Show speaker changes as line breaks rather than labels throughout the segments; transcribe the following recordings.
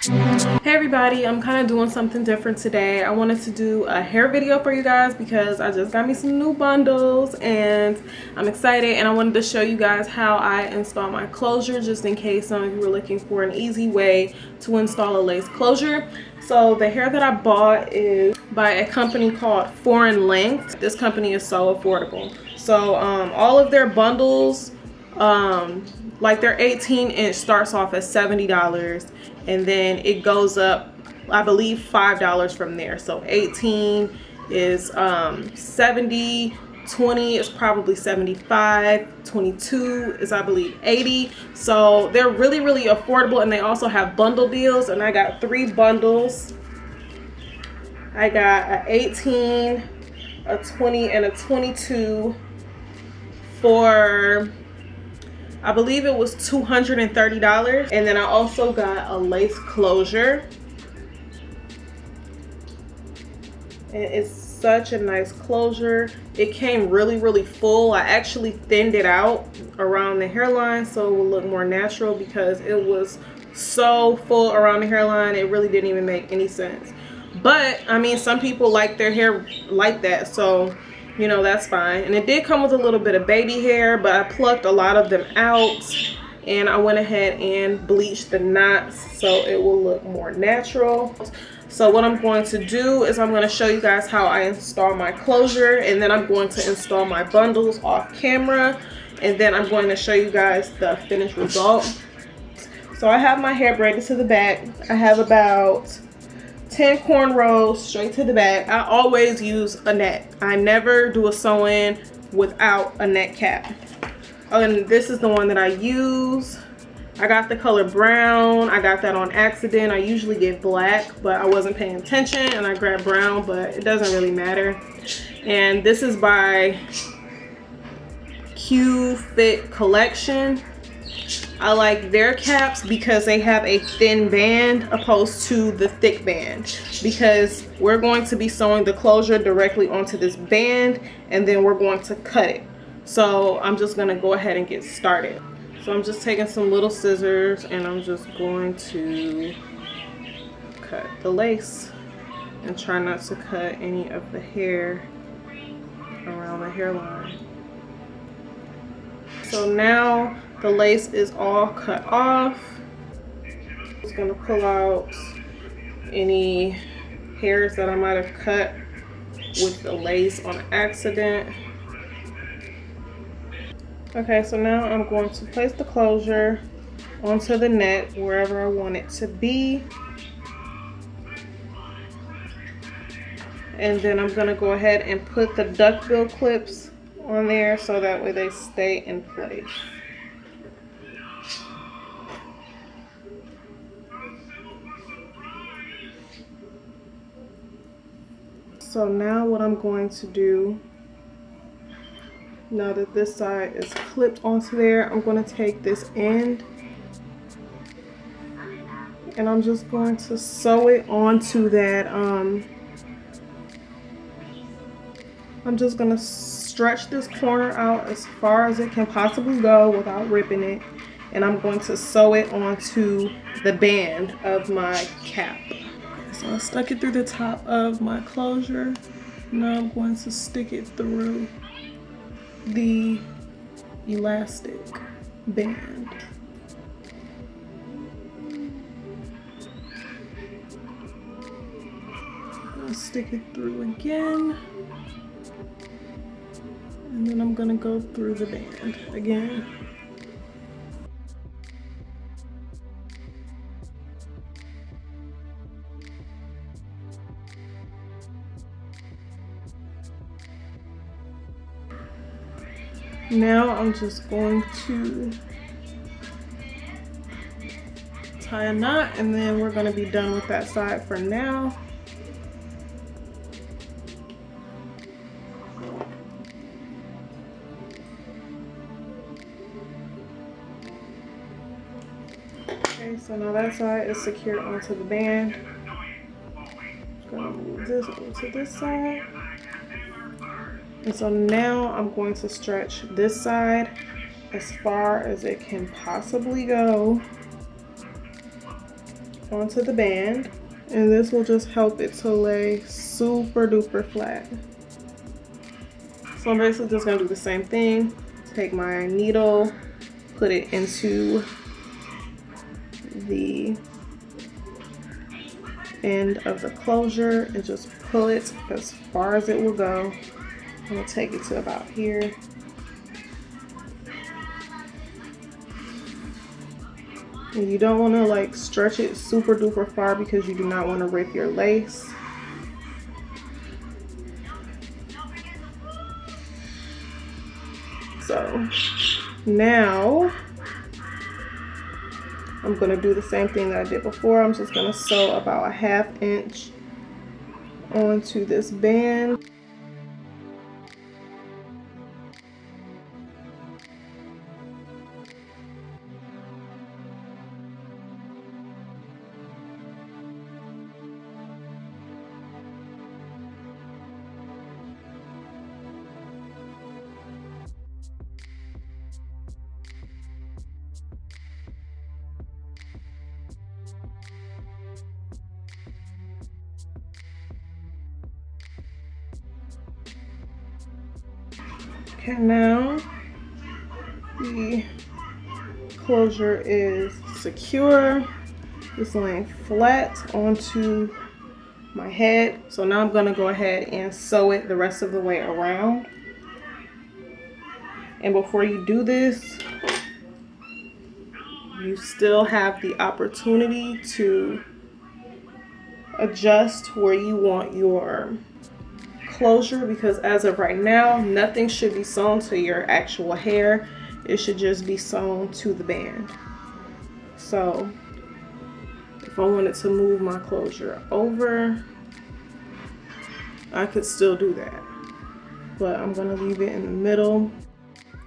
Hey everybody, I'm kind of doing something different today. I wanted to do a hair video for you guys because I just got me some new bundles and I'm excited, and I wanted to show you guys how I install my closure, just in case some of you were looking for an easy way to install a lace closure. So the hair that I bought is by a company called Foreign Length. This company is so affordable. So all of their bundles, like their 18-inch starts off at $70, and then it goes up, I believe, $5 from there. So 18 is 70, 20 is probably 75, 22 is, I believe, 80. So they're really affordable, and they also have bundle deals, and I got 3 bundles. I got an 18, a 20, and a 22 for, I believe it was $230. And then I also got a lace closure. And it's such a nice closure. It came really full. I actually thinned it out around the hairline so it would look more natural, because it was so full around the hairline it really didn't even make any sense. But I mean, some people like their hair like that, so you know, that's fine. And it did come with a little bit of baby hair, but I plucked a lot of them out, and I went ahead and bleached the knots so it will look more natural. So what I'm going to do is I'm going to show you guys how I install my closure, and then I'm going to install my bundles off camera, and then I'm going to show you guys the finished result. So I have my hair braided to the back. I have about 10 cornrows straight to the back. I always use a net. I never do a sew-in without a net cap. And this is the one that I use. I got the color brown. I got that on accident. I usually get black, but I wasn't paying attention and I grabbed brown, but it doesn't really matter. And this is by Fitt Collection. I like their caps because they have a thin band opposed to the thick band, because we're going to be sewing the closure directly onto this band, and then we're going to cut it. So I'm just going to go ahead and get started. So I'm just taking some little scissors and I'm just going to cut the lace and try not to cut any of the hair around the hairline. So now the lace is all cut off. I'm just gonna pull out any hairs that I might have cut with the lace on accident. Okay, so now I'm going to place the closure onto the net wherever I want it to be. And then I'm gonna go ahead and put the duckbill clips on there so that way they stay in place. So now what I'm going to do, now that this side is clipped onto there, I'm going to take this end and I'm just going to sew it onto that. I'm just going to stretch this corner out as far as it can possibly go without ripping it, and I'm going to sew it onto the band of my cap. So I stuck it through the top of my closure. Now I'm going to stick it through the elastic band. I'll stick it through again. And then I'm gonna go through the band again. Now I'm just going to tie a knot, and then we're gonna be done with that side for now. Okay, so now that side is secured onto the band. I'm gonna move this over to this side. And so now I'm going to stretch this side as far as it can possibly go onto the band, and this will just help it to lay super duper flat. So I'm basically just gonna do the same thing. Take my needle, put it into the end of the closure and just pull it as far as it will go. I'm gonna take it to about here. And you don't want to like stretch it super duper far because you do not want to rip your lace. So now I'm going to do the same thing that I did before. I'm just going to sew about a 1/2 inch onto this band. Okay, now the closure is secure. It's laying flat onto my head. So now I'm gonna go ahead and sew it the rest of the way around. And before you do this, you still have the opportunity to adjust where you want your closure, because as of right now, nothing should be sewn to your actual hair. It should just be sewn to the band. So if I wanted to move my closure over, I could still do that, but I'm gonna leave it in the middle.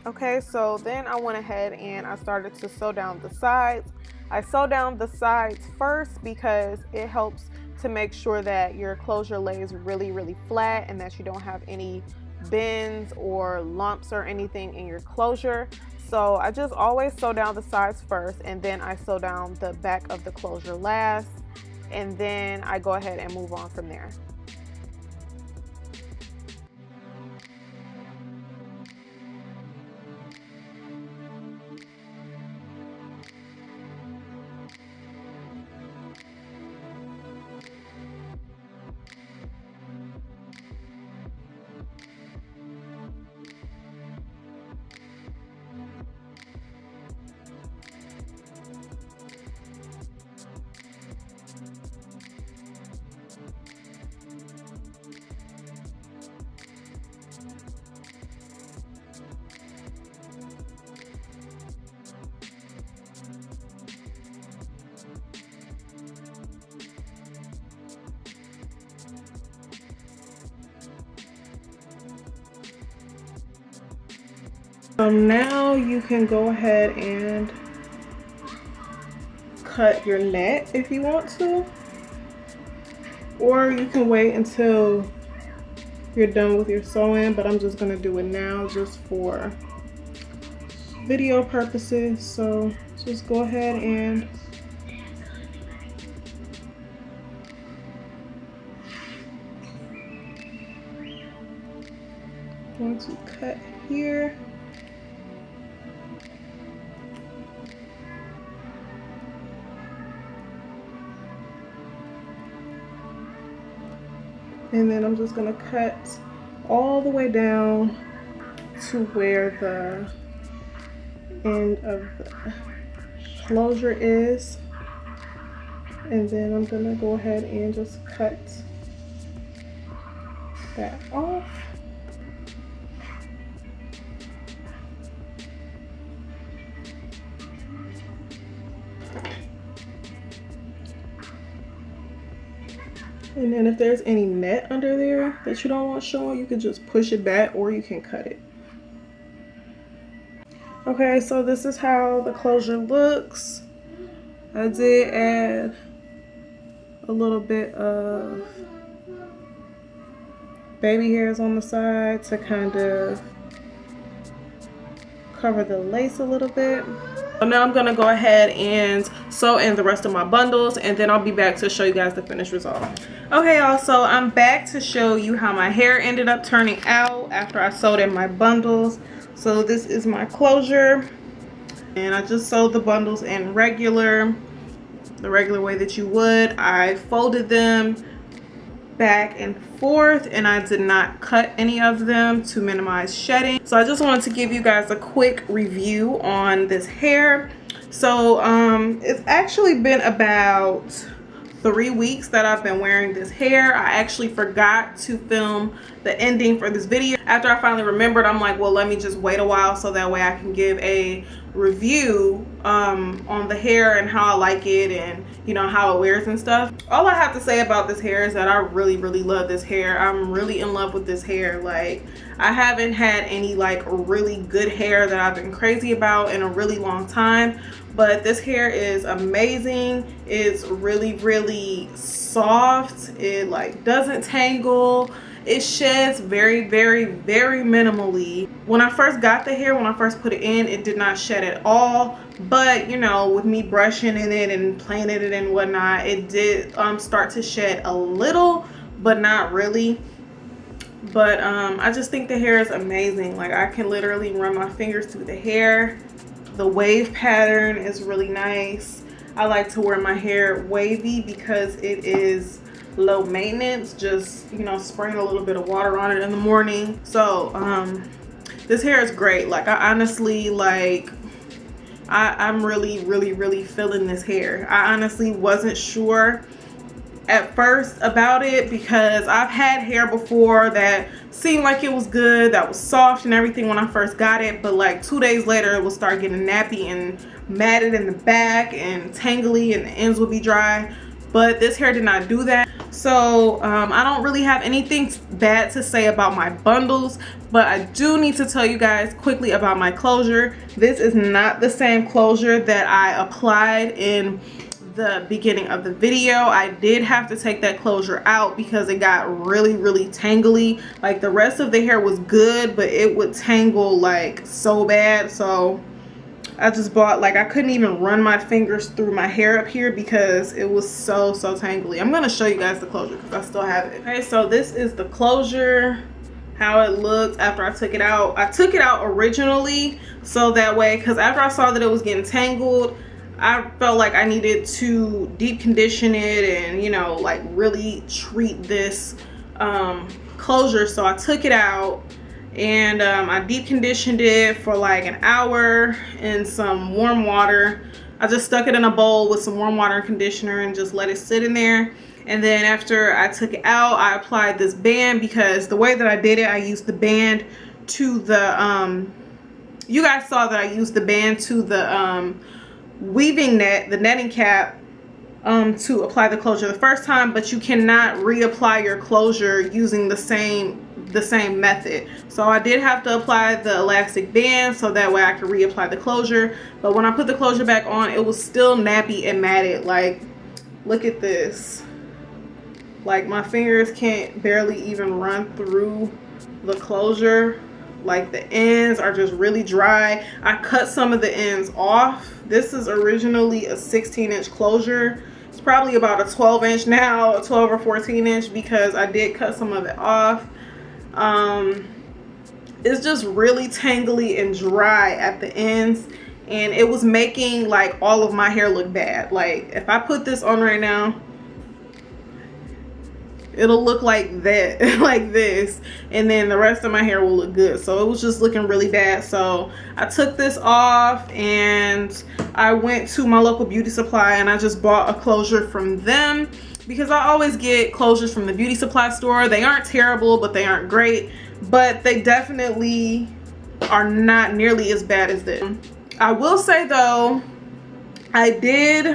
Okay, so then I went ahead and I started to sew down the sides. I sew down the sides first because it helps to make sure that your closure lays really flat and that you don't have any bends or lumps or anything in your closure. So I just always sew down the sides first, and then I sew down the back of the closure last, and then I go ahead and move on from there. So now you can go ahead and cut your net if you want to, or you can wait until you're done with your sewing, but I'm just gonna do it now just for video purposes. So just go ahead and going to cut here. And then I'm just gonna cut all the way down to where the end of the closure is. And then I'm gonna go ahead and just cut that off. And then if there's any net under there that you don't want showing, you can just push it back or you can cut it. Okay, so this is how the closure looks. I did add a little bit of baby hairs on the side to kind of cover the lace a little bit. So now I'm gonna go ahead and sew in the rest of my bundles, and then I'll be back to show you guys the finished result. Okay y'all, so I'm back to show you how my hair ended up turning out after I sewed in my bundles. So this is my closure, and I just sewed the bundles in the regular way that you would. I folded them back and forth, and I did not cut any of them to minimize shedding. So I just wanted to give you guys a quick review on this hair. So it's actually been about 3 weeks that I've been wearing this hair. I actually forgot to film the ending for this video. After I finally remembered, I'm like, well, let me just wait a while so that way I can give a review on the hair and how I like it, and you know, how it wears and stuff. All I have to say about this hair is that I really love this hair. I'm really in love with this hair. Like, I haven't had any like really good hair that I've been crazy about in a really long time, but this hair is amazing. It's really soft. It like doesn't tangle. It sheds very minimally. When I first got the hair, when I first put it in, it did not shed at all. But you know, with me brushing in it and playing it and whatnot, it did start to shed a little, but not really. But I just think the hair is amazing. Like, I can literally run my fingers through the hair. The wave pattern is really nice. I like to wear my hair wavy because it is low maintenance, just, you know, spraying a little bit of water on it in the morning. So this hair is great. Like, I honestly, like, I'm really feeling this hair. I honestly wasn't sure at first about it because I've had hair before that seemed like it was good, that was soft and everything when I first got it, but like 2 days later it will start getting nappy and matted in the back and tangly, and the ends will be dry. But this hair did not do that. So I don't really have anything bad to say about my bundles, but I do need to tell you guys quickly about my closure. This is not the same closure that I applied in the beginning of the video. I did have to take that closure out because it got really tangly. Like, the rest of the hair was good, but it would tangle like so bad. So I just bought, like, I couldn't even run my fingers through my hair up here because it was so tangly. I'm gonna show you guys the closure because I still have it. Okay, so this is the closure, how it looked after I took it out. I took it out originally so that way, because after I saw that it was getting tangled, I felt like I needed to deep condition it and, you know, like really treat this closure. So I took it out and I deep conditioned it for like an hour in some warm water. I just stuck it in a bowl with some warm water and conditioner and just let it sit in there. And then after I took it out, I applied this band, because the way that I did it, I used the band to the you guys saw that I used the band to the weaving net, the netting cap, to apply the closure the first time, but you cannot reapply your closure using the same method. So I did have to apply the elastic band so that way I could reapply the closure. But when I put the closure back on, it was still nappy and matted. Like, look at this. Like, my fingers can't barely even run through the closure. Like, the ends are just really dry. I cut some of the ends off. This is originally a 16-inch closure. It's probably about a 12-inch now, a 12 or 14-inch, because I did cut some of it off. It's just really tangly and dry at the ends, and it was making like all of my hair look bad. Like, if I put this on right now, it'll look like that, like this, and then the rest of my hair will look good. So it was just looking really bad. So I took this off and I went to my local beauty supply and I just bought a closure from them, because I always get closures from the beauty supply store. They aren't terrible, but they aren't great, but they definitely are not nearly as bad as this. I will say though, I did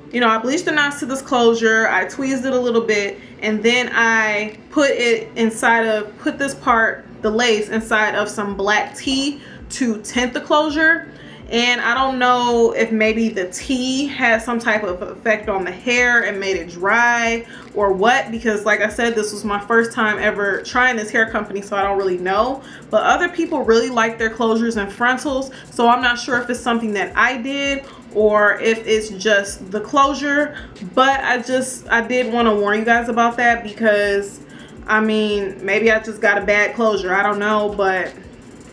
you know, I bleached the knots to this closure, I tweezed it a little bit, and then I put it inside of, put this part, the lace, inside of some black tea to tint the closure. And I don't know if maybe the tea had some type of effect on the hair and made it dry or what, because like I said, this was my first time ever trying this hair company, so I don't really know. But other people really like their closures and frontals, so I'm not sure if it's something that I did or if it's just the closure. But I did want to warn you guys about that, because I mean, maybe I just got a bad closure, I don't know, but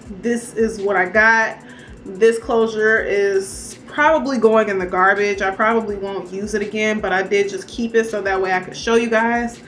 this is what I got. This closure is probably going in the garbage. I probably won't use it again, but I did just keep it so that way I could show you guys.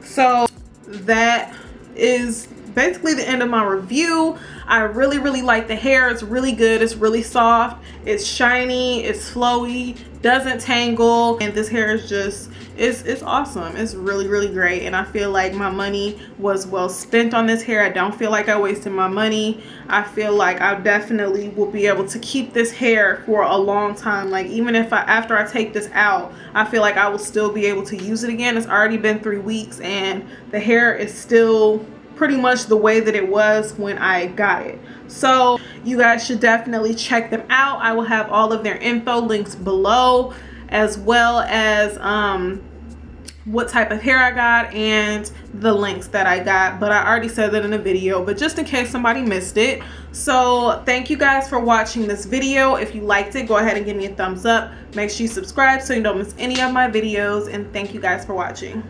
So that is basically the end of my review. I really like the hair. It's really good. It's really soft. It's shiny. It's flowy. Doesn't tangle. And this hair is just, it's awesome. It's really great. And I feel like my money was well spent on this hair. I don't feel like I wasted my money. I feel like I definitely will be able to keep this hair for a long time. Like, even if after I take this out, I feel like I will still be able to use it again. It's already been 3 weeks and the hair is still pretty much the way that it was when I got it. So you guys should definitely check them out. I will have all of their info links below, as well as what type of hair I got and the links that I got, but I already said that in the video, but just in case somebody missed it. So thank you guys for watching this video. If you liked it, go ahead and give me a thumbs up. Make sure you subscribe so you don't miss any of my videos, and thank you guys for watching.